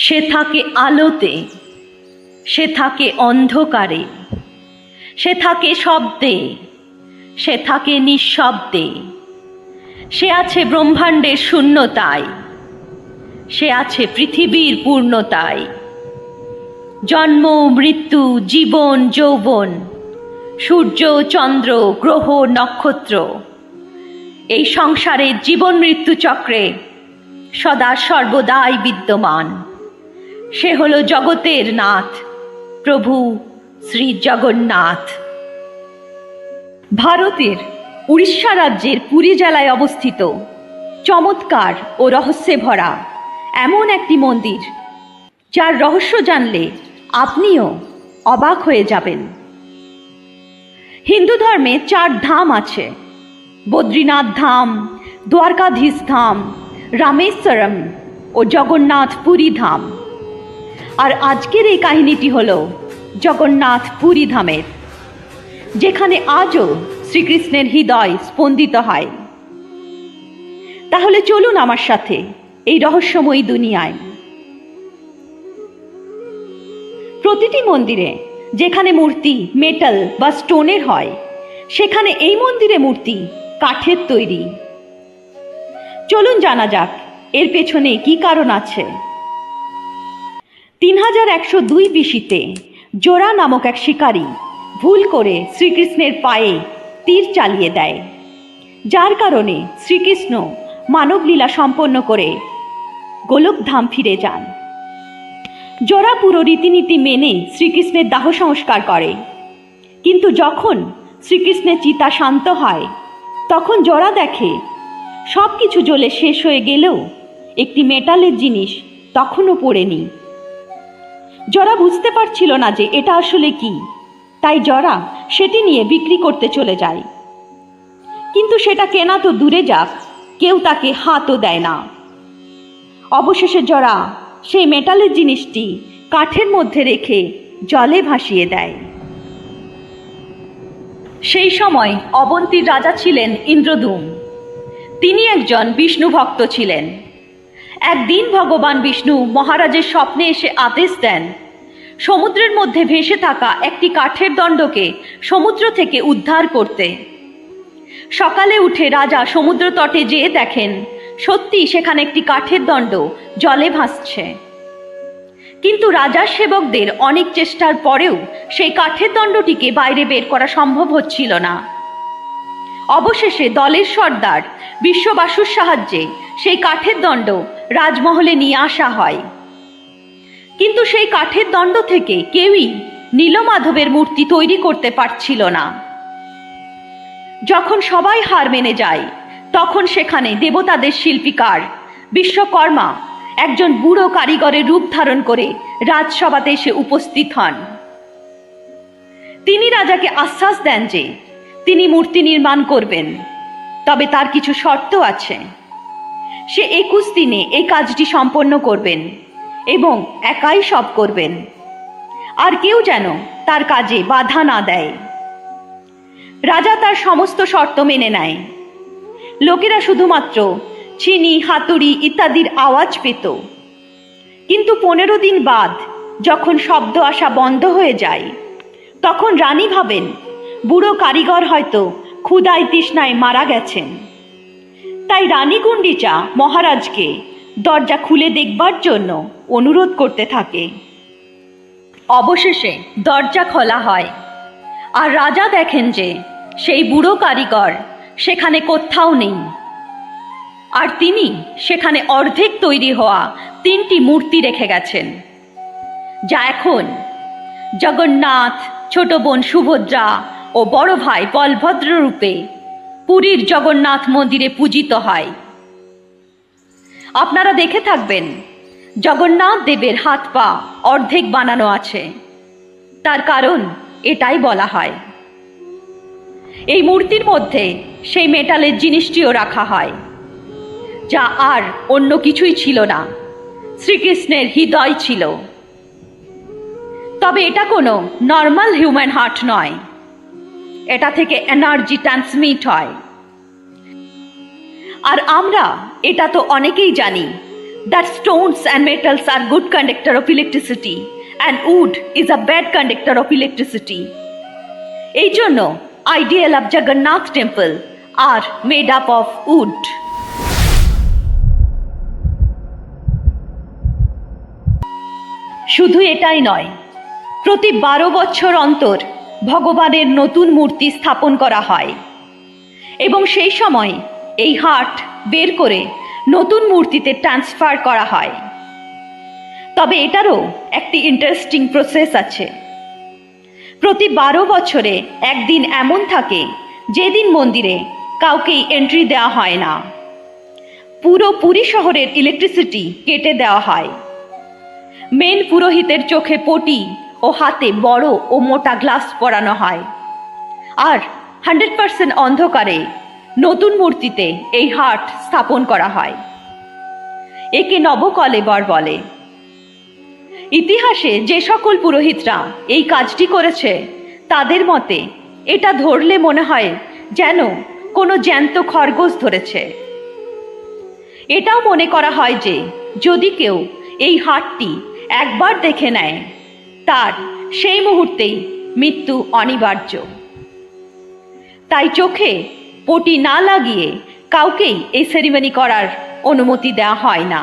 সে থাকে আলোতে, সে থাকে অন্ধকারে, সে থাকে শব্দে, সে থাকে নিঃশব্দে, সে আছে ব্রহ্মাণ্ডের শূন্যতায়, সে আছে পৃথিবীর পূর্ণতায়। জন্ম মৃত্যু, জীবন যৌবন, সূর্য চন্দ্র গ্রহ নক্ষত্র, এই সংসারের জীবন মৃত্যু চক্রে সদা সর্বদাই বিদ্যমান। সে হল জগতের নাথ, প্রভু শ্রী জগন্নাথ। ভারতের উড়িষ্যা রাজ্যের পুরী জেলায় অবস্থিত চমৎকার ও রহস্যে ভরা এমন একটি মন্দির, যার রহস্য জানলে আপনিও অবাক হয়ে যাবেন। হিন্দু ধর্মে 4 ধাম আছে: বদ্রীনাথ ধাম, দ্বারকাধীশ ধাম, রামেশ্বরম ও জগন্নাথ পুরী ধাম। আর আজকের এই কাহিনীটি হল জগন্নাথ পুরী ধামের, যেখানে আজও শ্রীকৃষ্ণের হৃদয় স্পন্দিত হয়। তাহলে চলুন আমার সাথে এই রহস্যময়ী দুনিয়ায়। প্রতিটি মন্দিরে যেখানে মূর্তি মেটাল বা স্টোনের হয়, সেখানে এই মন্দিরে মূর্তি কাঠের তৈরি। চলুন জানা যাক এর পেছনে কি কারণ আছে। 3102 BC-তে জোড়া নামক এক শিকারী ভুল করে শ্রীকৃষ্ণের পায়ে তীর চালিয়ে দেয়, যার কারণে শ্রীকৃষ্ণ মানবলীলা সম্পন্ন করে গোলকধাম ফিরে যান। জোড়া পুরো রীতিনীতি মেনে শ্রীকৃষ্ণের দাহ সংস্কার করে, কিন্তু যখন শ্রীকৃষ্ণের চিতা শান্ত হয়, তখন জোড়া দেখে সব কিছু জ্বলে শেষ হয়ে গেলেও একটি মেটালের জিনিস তখনও পড়েনি। জোড়া বুঝতে পারছিল না যে এটা আসলে কি, তাই জোড়া সেটি নিয়ে বিক্রি করতে চলে যায়। কিন্তু সেটা কেনা তো দূরে যাক, কেউ তাকে হাতও দেয় না। অবশেষে জোড়া সেই মেটালের জিনিসটি কাঠের মধ্যে রেখে জলে ভাসিয়ে দেয়। সেই সময় অবন্তীর রাজা ছিলেন ইন্দ্রদ্যুম্ন। তিনি একজন বিষ্ণু ভক্ত ছিলেন। একদিন ভগবান বিষ্ণু মহারাজের স্বপ্নে এসে আদেশ দেন সমুদ্রের মধ্যে ভেসে থাকা একটি কাঠের দণ্ডকে সমুদ্র থেকে উদ্ধার করতে। সকালে উঠে রাজা সমুদ্র তটে যেয়ে দেখেন সত্যি সেখানে একটি কাঠের দণ্ড জলে ভাসছে। কিন্তু রাজার সেবকদের অনেক চেষ্টার পরেও সেই কাঠের দণ্ডটিকে বাইরে বের করা সম্ভব হচ্ছিল না। অবশেষে দলের সর্দার বিশ্ববাসুর সাহায্যে সেই কাঠের দণ্ড রাজমহলে নিয়ে আসা হয়। কিন্তু সেই কাঠের দণ্ড থেকে কেউই নীলমাধবের মূর্তি তৈরি করতে পারছিল না। যখন সবাই হার মেনে যায়, তখন সেখানে দেবতাদের শিল্পীকার বিশ্বকর্মা একজন বুড়ো কারিগরের রূপ ধারণ করে রাজসভাতে এসে উপস্থিত হন। তিনি রাজাকে আশ্বাস দেন যে তিনি মূর্তি নির্মাণ করবেন, তবে তার কিছু শর্ত আছে। সে 21 দিনে এই কাজটি সম্পন্ন করবেন এবং একাই সব করবেন, আর কেউ যেন তার কাজে বাধা না দেয়। রাজা তার সমস্ত শর্ত মেনে নেয়। লোকেরা শুধুমাত্র ছিনি হাতুড়ি ইত্যাদির আওয়াজ পেত। কিন্তু 15 দিন বাদ যখন শব্দ আসা বন্ধ হয়ে যায়, তখন রানী ভাবেন বুড়ো কারিগর হয়তো ক্ষুধায় তৃষ্ণায় মারা গেছেন। তাই রানী গুন্ডিচা মহারাজকে দরজা খুলে দেখবার জন্য অনুরোধ করতে থাকে। অবশেষে দরজা খোলা হয়, আর রাজা দেখেন যে সেই বুড়ো কারিগর সেখানে কোথাও নেই। আর তিনি সেখানে অর্ধেক তৈরি হওয়া 3টি মূর্তি রেখে গেছেন, যা এখন জগন্নাথ, ছোট বোন সুভদ্রা ও বড় ভাই বলভদ্র রূপে পুরীর জগন্নাথ মন্দিরে পূজিত হয়। আপনারা দেখে থাকবেন জগন্নাথ দেবের হাত পা অর্ধেক বানানো আছে। তার কারণ এটাই বলা হয়। এই মূর্তির মধ্যে সেই মেটালের জিনিসটিও রাখা হয়, যা আর অন্য কিছুই ছিল না, শ্রীকৃষ্ণের হৃদয় ছিল। তবে এটা কোনো নর্মাল হিউম্যান হার্ট নয়, এটা থেকে এনার্জি ট্রান্সমিট হয়। আর আমরা এটা তো অনেকেই জানি, that stones and metals are good conductor of electricity and wood is a bad conductor of electricity. এই জন্য ideal of Jagannath temple are made up of wood. শুধু এটাই নয়, প্রতি 12 বছর অন্তর ভগবানের নতুন মূর্তি স্থাপন করা হয় এবং সেই সময় এই হার্ট বের করে নতুন মূর্তিতে ট্রান্সফার করা হয়। তবে এটারও একটি ইন্টারেস্টিং প্রসেস আছে। প্রতি 12 বছরে একদিন এমন থাকে যেদিন মন্দিরে কাউকেই এন্ট্রি দেওয়া হয় না। পুরোপুরি শহরের ইলেকট্রিসিটি কেটে দেওয়া হয়। মেন পুরোহিতের চোখে পটি ও হাতে বড় ও মোটা গ্লাস পরানো হয় আর 100% অন্ধকারে নতুন মূর্তিতে এই হার্ট স্থাপন করা হয়। একে নবকলেবর বলে। ইতিহাসে যে সকল পুরোহিতরা এই কাজটি করেছে তাদের মতে এটা ধরলে মনে হয় যেন কোনো জ্যান্ত খরগোশ ধরেছে। এটাও মনে করা হয় যে যদি কেউ এই হার্টটি একবার দেখে নেয় তার সেই মুহূর্তেই মৃত্যু অনিবার্য। তাই চোখে পটি না লাগিয়ে কাউকেই এই সেরিমনি করার অনুমতি দেওয়া হয় না।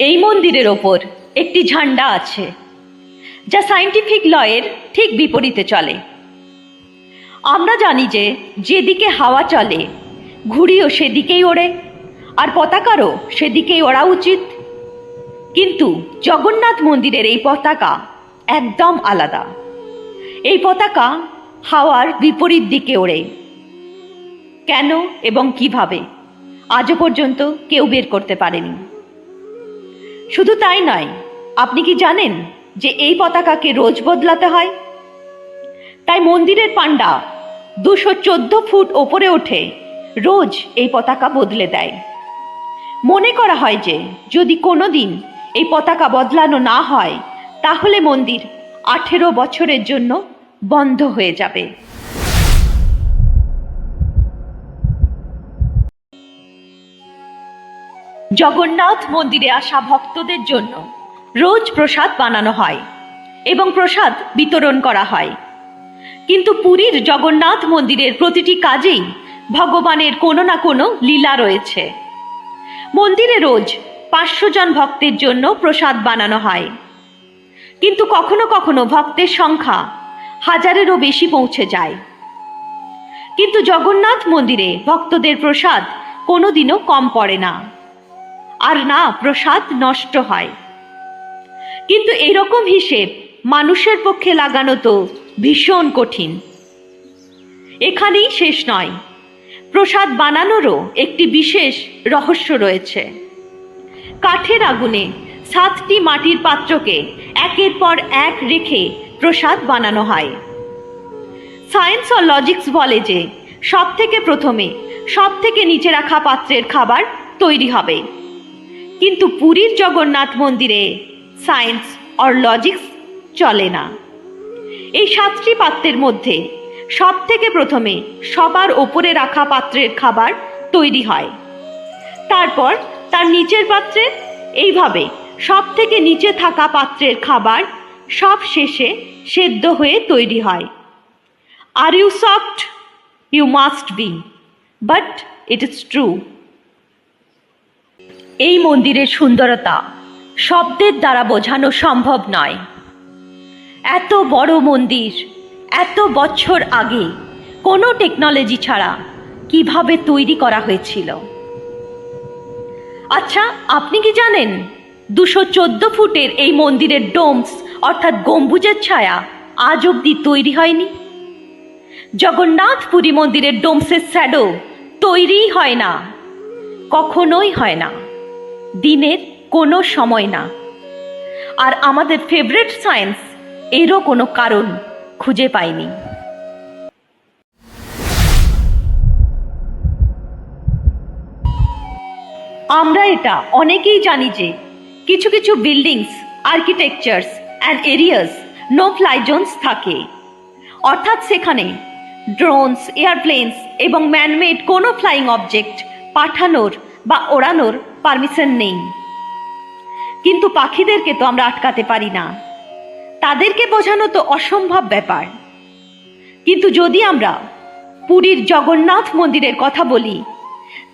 এই মন্দিরের ওপর একটি ঝান্ডা আছে যা সায়েন্টিফিক লয়ের ঠিক বিপরীতে চলে। আমরা জানি যে যেদিকে হাওয়া চলে ঘুড়িও সেদিকেই ওড়ে আর পতাকারও সেদিকেই ওড়া উচিত, কিন্তু জগন্নাথ মন্দিরের এই পতাকা একদম আলাদা। এই পতাকা হাওয়ার বিপরীত দিকে ওড়ে। কেন এবং কিভাবে আজও পর্যন্ত কেউ বের করতে পারেনি। শুধু তাই নয়, আপনি কি জানেন যে এই পতাকাকে রোজ বদলাতে হয়? তাই মন্দিরের পান্ডা 214 ফুট ওপরে ওঠে রোজ এই পতাকা বদলে দেয়। মনে করা হয় যে যদি কোনোদিন এই পতাকা বদলানো না হয় তাহলে মন্দির 18 বছরের জন্য বন্ধ হয়ে যাবে। জগন্নাথ মন্দিরে আসা ভক্তদের জন্য রোজ প্রসাদ বানানো হয় এবং প্রসাদ বিতরণ করা হয়। কিন্তু পুরীর জগন্নাথ মন্দিরের প্রতিটি কাজেই ভগবানের কোনো না কোনো লীলা রয়েছে। মন্দিরে রোজ 500 জন ভক্তের জন্য প্রসাদ বানানো হয়, কিন্তু কখনো কখনো ভক্তের সংখ্যা 1000-এরও বেশি পৌঁছে যায়। কিন্তু জগন্নাথ মন্দিরে ভক্তদের প্রসাদ কোনোদিনও কম পড়ে না, আর না প্রসাদ নষ্ট হয়। কিন্তু এরকম হিসেব মানুষের পক্ষে লাগানো তো ভীষণ কঠিন। এখানেই শেষ নয়, প্রসাদ বানানোরও একটি বিশেষ রহস্য রয়েছে। কাঠের আগুনে 7টি মাটির পাত্রকে একের পর এক রেখে প্রসাদ বানানো হয়। সায়েন্স ও লজিক্স বলে যে সব থেকে প্রথমে সব থেকে নিচে রাখা পাত্রের খাবার তৈরি হবে, কিন্তু পুরীর জগন্নাথ মন্দিরে সায়েন্স আর লজিক্স চলে না। এই 7টি পাত্রের মধ্যে সব থেকে প্রথমে সবার ওপরে রাখা পাত্রের খাবার তৈরি হয়, তারপর তার নিচের পাত্রে, এইভাবে সব থেকে নিচে থাকা পাত্রের খাবার সব শেষে সেদ্ধ হয়ে তৈরি হয়। Are you shocked? You must be, but it is true. এই মন্দিরের সুন্দরতা শব্দের দ্বারা বোঝানো সম্ভব নয়। এত বড় মন্দির এত বছর আগে কোনো টেকনোলজি ছাড়া কিভাবে তৈরি করা হয়েছিল? আচ্ছা, আপনি কি জানেন 214 ফুটের এই মন্দিরের ডোমস অর্থাৎ গম্বুজের ছায়া আজ অবধি তৈরি হয়নি? জগন্নাথ পুরী মন্দিরের ডোমসের শ্যাডো তৈরিই হয় না, কখনোই হয় না, দিনের কোনো সময় না। আর আমাদের ফেভারিট সায়েন্স এরও কোনো কারণ খুঁজে পায়নি। আমরা এটা অনেকেই জানি যে কিছু কিছু buildings, architectures and areas no fly zones থাকে, অর্থাৎ সেখানে ড্রোনস, এয়ারপ্লেনস এবং ম্যানমেড কোনো ফ্লাইং অবজেক্ট পাঠানোর বা ওড়ানোর পারমিশন নেই। কিন্তু পাখিদেরকে তো আমরা আটকাতে পারি না, তাদেরকে বোঝানো তো অসম্ভব ব্যাপার। কিন্তু যদি আমরা পুরীর জগন্নাথ মন্দিরের কথা বলি,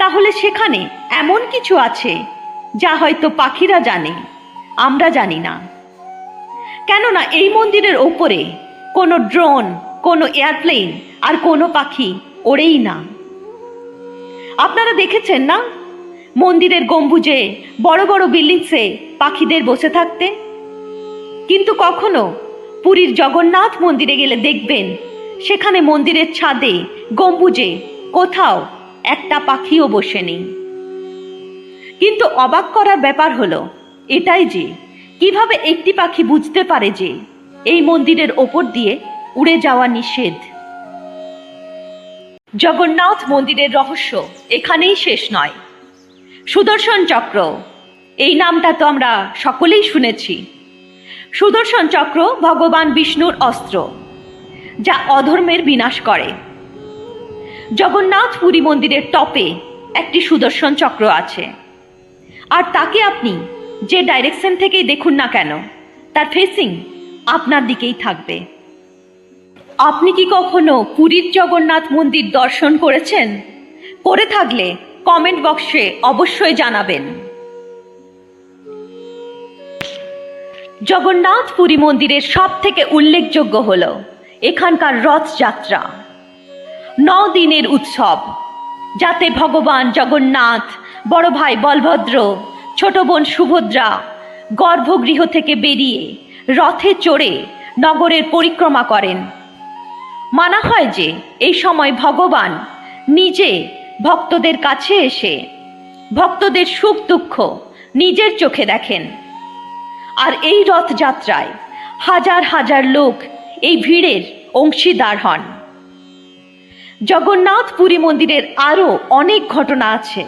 তাহলে সেখানে এমন কিছু আছে যা হয়তো পাখিরা জানে, আমরা জানি না। কেননা এই মন্দিরের ওপরে কোনো ড্রোন, কোনো এয়ারপ্লেন আর কোনো পাখি ওড়েই না। আপনারা দেখেছেন না মন্দিরের গম্বুজে, বড় বড় বিল্ডিংসে পাখিদের বসে থাকতে? কিন্তু কখনো পুরীর জগন্নাথ মন্দিরে গেলে দেখবেন সেখানে মন্দিরের ছাদে, গম্বুজে কোথাও একটা পাখিও বসে নেই। কিন্তু অবাক করার ব্যাপার হলো এটাই যে কিভাবে একটি পাখি বুঝতে পারে যে এই মন্দিরের ওপর দিয়ে উড়ে যাওয়া নিষেধ। জগন্নাথ মন্দিরের রহস্য এখানেই শেষ নয়। সুদর্শন চক্র, এই নামটা তো আমরা সকলেই শুনেছি। সুদর্শন চক্র ভগবান বিষ্ণুর অস্ত্র, যা অধর্মের বিনাশ করে। জগন্নাথ পুরী মন্দিরের টপে একটি সুদর্শন চক্র আছে, আর তাকে আপনি যে ডাইরেকশন থেকেই দেখুন না কেন, তার ফেসিং আপনার দিকেই থাকবে। আপনি কি কখনো পুরীর জগন্নাথ মন্দির দর্শন করেছেন? করে থাকলে কমেন্ট বক্সে অবশ্যই জানাবেন। জগন্নাথ পুরী মন্দিরের সব থেকে উল্লেখযোগ্য হল এখানকার রথযাত্রা। 9 দিনের উৎসব, যাতে ভগবান জগন্নাথ, বড় ভাই বলভদ্র, ছোট বোন সুভদ্রা গর্ভগৃহ থেকে বেরিয়ে রথে চড়ে নগরের পরিক্রমা করেন। মানা হয় যে এই সময় ভগবান নিজে ভক্তদের কাছে এসে ভক্তদের সুখ দুঃখ নিজের চোখে দেখেন। আর এই রথযাত্রায় হাজার হাজার লোক এই ভিড়ের অংশীদার হন। জগন্নাথ পুরী মন্দিরের আরও অনেক ঘটনা আছে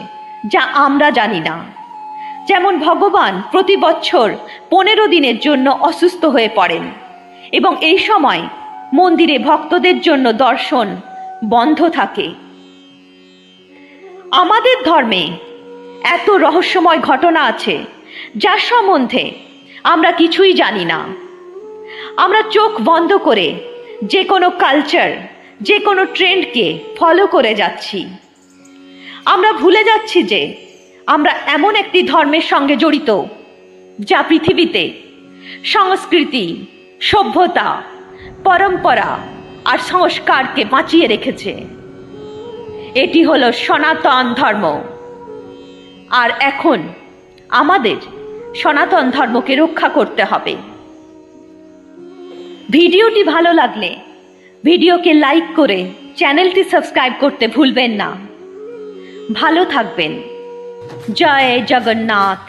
যা আমরা জানি না। যেমন ভগবান প্রতি বছর 15 দিনের জন্য অসুস্থ হয়ে পড়েন এবং এই সময় মন্দিরে ভক্তদের জন্য দর্শন বন্ধ থাকে। আমাদের ধর্মে এত রহস্যময় ঘটনা আছে যার সম্বন্ধে আমরা কিছুই জানি না। আমরা চোখ বন্ধ করে যে কোনো কালচার, যে কোনো ট্রেন্ডকে ফলো করে যাচ্ছি। আমরা ভুলে যাচ্ছি যে আমরা এমন একটি ধর্মের সঙ্গে জড়িত যা পৃথিবীতে সংস্কৃতি, সভ্যতা, পরম্পরা আর সংস্কারকে বাঁচিয়ে রেখেছে। এটি হলো সনাতন ধর্ম। আর এখন আমাদের সনাতন ধর্মকে রক্ষা করতে হবে। ভিডিওটি ভালো লাগলে ভিডিওকে লাইক করে চ্যানেলটি সাবস্ক্রাইব করতে ভুলবেন না। ভালো থাকবেন। জয় জগন্নাথ।